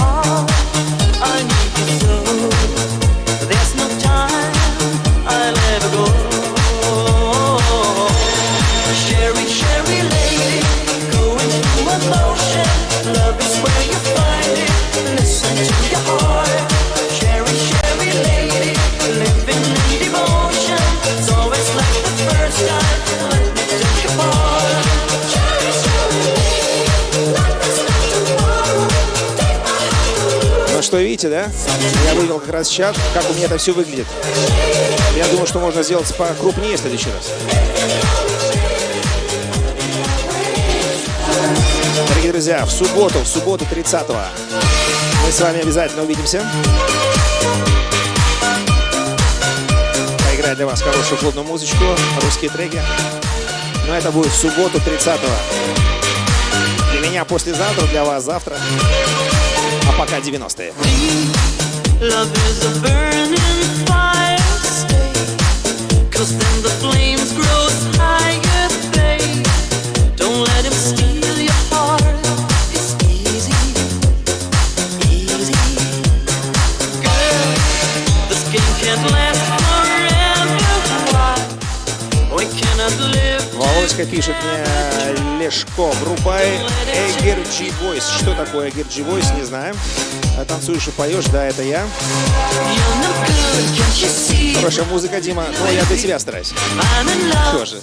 heart. I need you so. There's no time I'll ever go. Sherry, Sherry lady, going through emotion. Love is where you find it. Listen to your heart. Sherry, Sherry lady, living in devotion. It's always like the first time. Let me take you apart. Sherry, Sherry lady, life is not tomorrow. Take my heart. Ну что, видите, да? Я вывел как раз сейчас, как у меня это все выглядит. Я думаю, что можно сделать покрупнее в следующий раз. Дорогие друзья, в субботу 30-го мы с вами обязательно увидимся. Поиграть для вас хорошую клубную музычку, русские треки. Но это будет в субботу 30-го. Для меня послезавтра, для вас завтра. А пока 90-е. Love is a burning fire, stay. 'Cause then the flames grow higher, babe. Don't let him steal your heart. It's easy, easy. Girl, this game can't last forever. Why? We cannot live. Володька пишет мне: Лешко, врубай Эгерджи Войс. Что такое Эгерджи Войс, не знаю. Танцуешь и поешь, да, это я. Хорошая музыка, Дима, но я для тебя стараюсь. Тоже.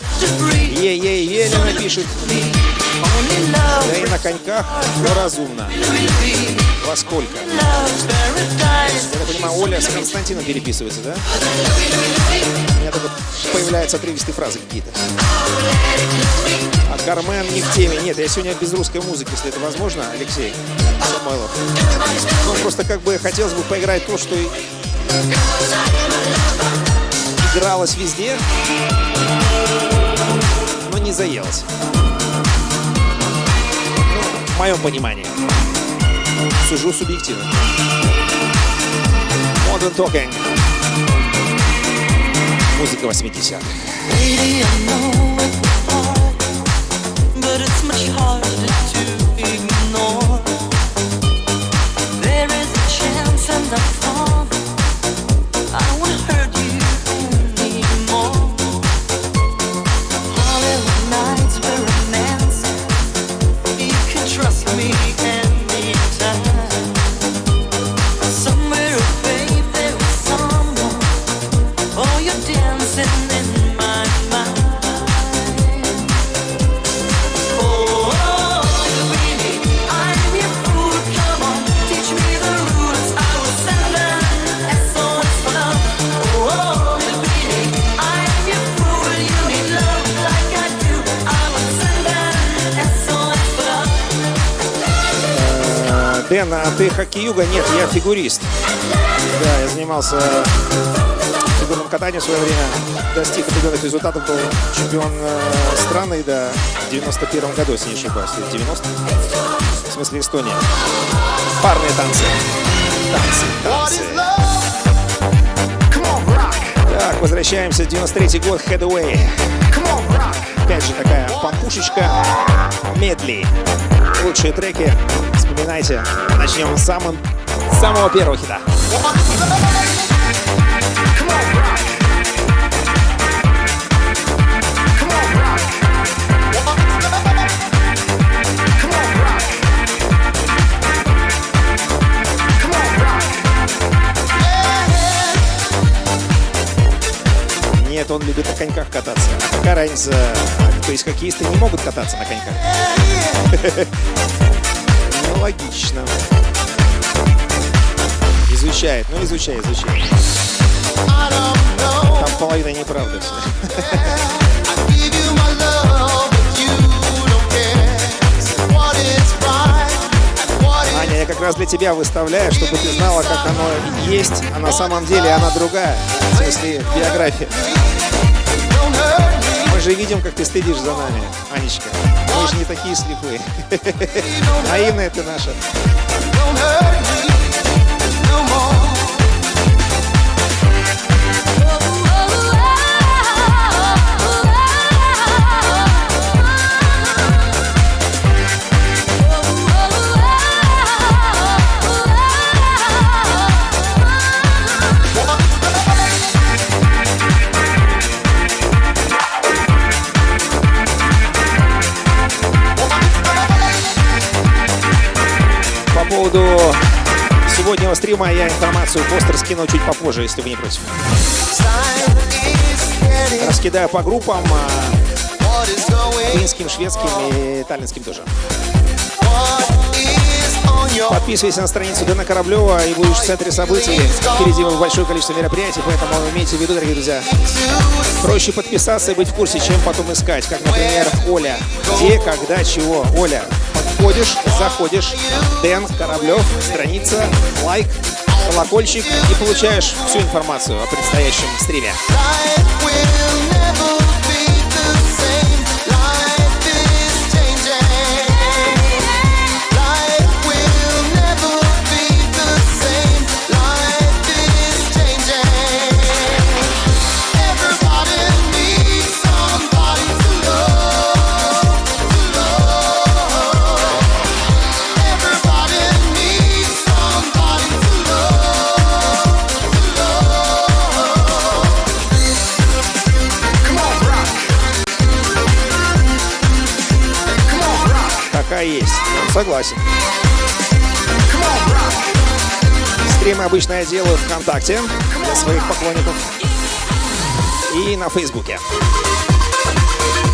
Ей-ей, Елена пишет. Да и на коньках, но разумно. Во сколько? Я так понимаю, Оля с Константином переписывается, да? У меня только появляются отрывистые фразы какие-то. А Кармен не в теме. Нет, я сегодня без русской музыки, если это возможно, Алексей Самойлов. Ну, просто как бы хотелось бы поиграть то, что игралось везде, но не заелось. Ну, в моем понимании. Сужу субъективно. Modern Talking. Музыка 80-х. Дэн, а ты хоккеюга? Нет, я фигурист. Да, я занимался фигурным катанием в свое время. Достиг определенных результатов, был чемпион страны, да, в 91 году, если не ошибаюсь. 90? В смысле Эстония. Парные танцы. Танцы. Так, возвращаемся в 93 год. Headway. Опять же такая помпушечка. Медли. Лучшие треки. Вспоминайте. Начнем с самого первого хита. Нет, он любит на коньках кататься. А какая разница? То есть хоккеисты не могут кататься на коньках? Ну, логично. Изучает. Ну, изучай. Там половина неправда все. Аня, я как раз для тебя выставляю, чтобы ты знала, как оно есть, а на самом деле она другая. В смысле, биография. Мы же видим, как ты следишь за нами, Анечка. Мы же не такие слепые. Наивная ты наша. поводу сегодняшнего стрима я информацию, постер скину чуть попозже, если вы не против. Раскидаю по группам, финским, шведским и таллинским тоже. Подписывайся на страницу Дэна Кораблева и будешь в центре событий. Впереди большое количество мероприятий, поэтому имейте в виду, дорогие друзья. Проще подписаться и быть в курсе, чем потом искать. Как, например, Оля. Где, когда, чего. Оля, подходишь, заходишь, Дэн Кораблев, страница, лайк, колокольчик и получаешь всю информацию о предстоящем стриме. Есть. Согласен. Стримы обычно я делаю ВКонтакте для своих поклонников и на Фейсбуке.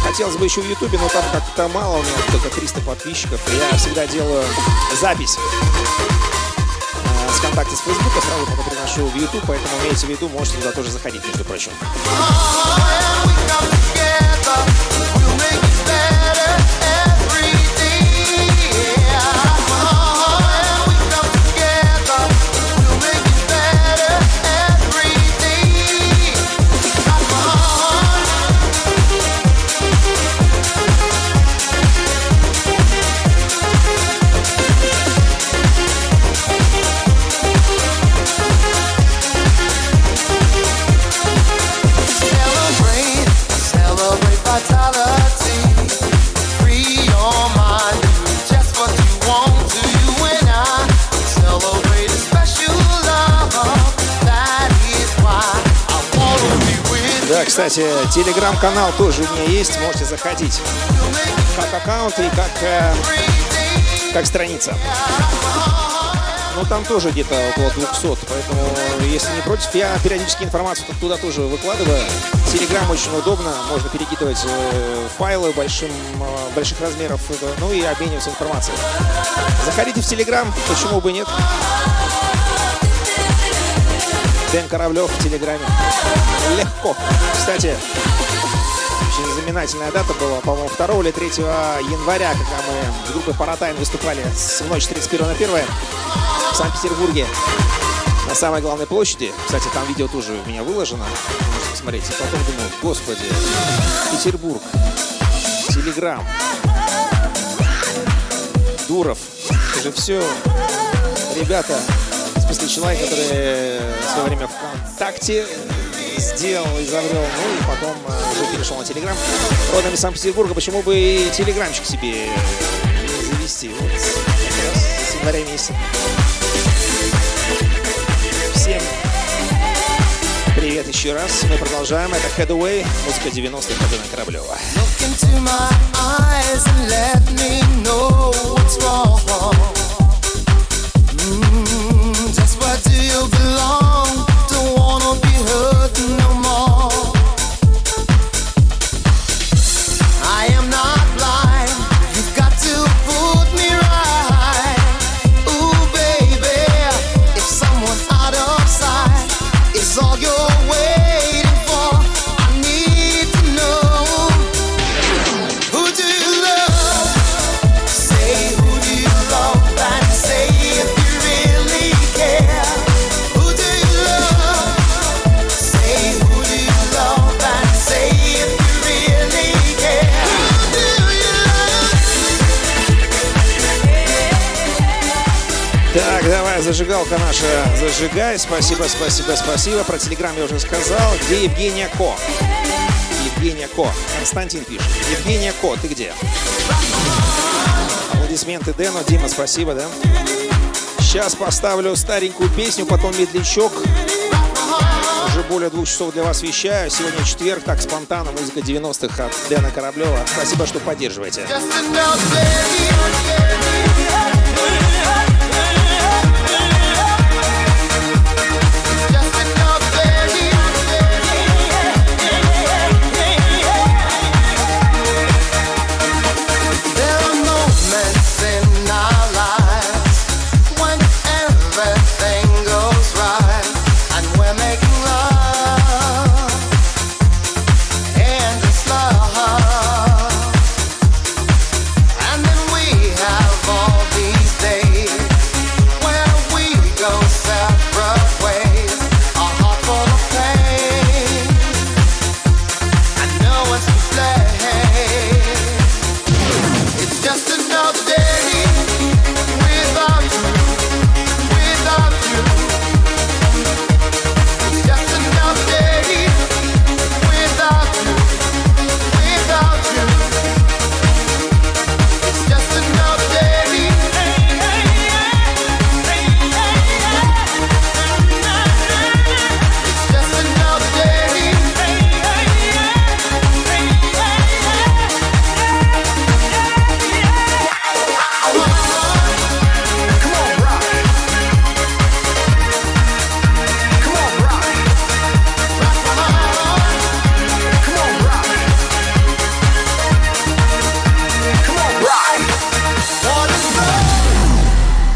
Хотелось бы еще в Ютубе, но там как-то мало, у меня только 300 подписчиков. Я всегда делаю запись с ВКонтакте, с Фейсбука, сразу потом приношу в Ютуб, поэтому имейте в виду, можете туда тоже заходить, между прочим. Да, кстати, телеграм-канал тоже у меня есть, можете заходить. Как аккаунт и как страница. Ну, там тоже где-то около 200, поэтому, если не против, я периодически информацию туда тоже выкладываю. Телеграм очень удобно, можно перекидывать файлы больших размеров, ну и обмениваться информацией. Заходите в Телеграм, почему бы нет. Дэн Кораблев в Телеграме. Легко. Кстати, очень знаменательная дата была, по-моему, 2 или 3 января, когда мы с группой Паратайн выступали в ночь 31 на 1 в Санкт-Петербурге на самой главной площади. Кстати, там видео тоже у меня выложено. Можете посмотреть. И потом думаю, господи, Петербург, Телеграм, Дуров. Это же все ребята, в смысле человек, который в свое время ВКонтакте сделал, изобрел, ну и потом уже перешел на Телеграм. Родом из Санкт-Петербурга, почему бы и телеграмчик себе не завести? Вот, как раз с января месяца. Всем привет еще раз. Мы продолжаем. Это Headway, музыка 90-х Дэна Кораблева. Так, давай, зажигалка наша, зажигай. Спасибо. Про Телеграм я уже сказал. Где Евгения Ко? Евгения Ко. Константин пишет. Евгения Ко, ты где? Аплодисменты Дэну. Дима, спасибо, да? Сейчас поставлю старенькую песню, потом медлячок. Уже более 2 часов для вас вещаю. Сегодня четверг, так, спонтанно, музыка 90-х от Дэна Кораблева. Спасибо, что поддерживаете. best.